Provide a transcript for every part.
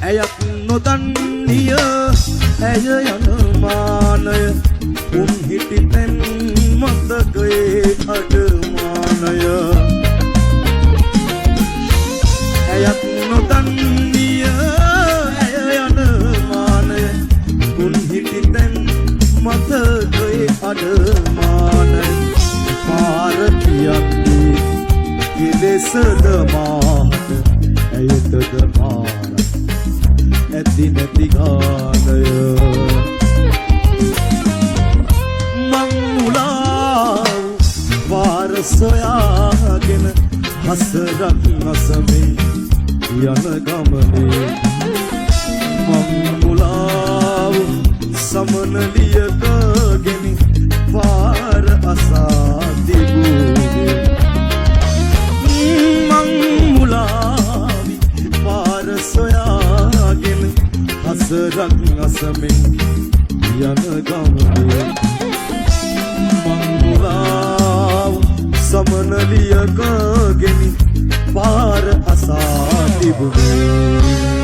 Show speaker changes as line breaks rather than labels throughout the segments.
ඇයක් නොදන්නිය ඇය යන මානය උන් හිටි තැන් මතකයේ අඩමානය ඇයක් නොදන්නිය ඇය යන මානය උන් හිටි තැන් මතකයේ අඩමානය පාර කියද්දී කෙලෙසද මාට ඇයටද මාන ඇති නැති ගානය මං මුලාව පාර සොයාගෙන හසරක් අසමින් යන ගමනේ මං මුලාව සමනලියක ගෙන පාර අසා තිබුණේ මං මුලාවි පාර සොයාගෙන හසරක් අසමින් යන ගමනේ මං මුලාව සමනලියක ගෙන පාර අසා තිබුණේ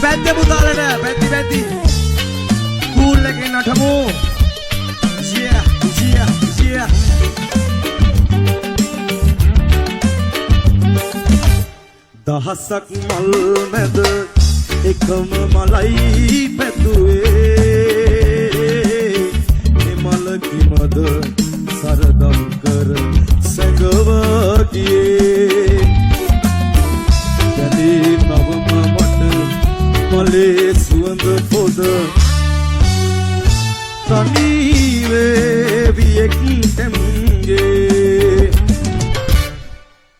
පැද්ද පුතාලට පැද්දි කූල් එකේ නටමු yeah දහසක් මල් මැද එකම මලයි පැතුවේ එමල කිමද සරදම් කර සැඟව ගියේ දැනී නවම මට මලේ සුවඳ පොද තනීවේ වියෙක් තැම්ගේ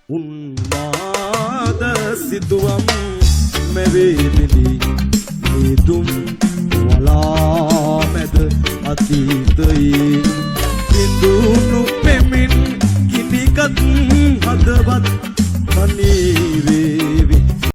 උන්මාද සිදුවම් මෙවේමිලි නිදුම් වලා මැද අතීතයේ බිඳුණු පෙමින් කිනිකත් හදවත්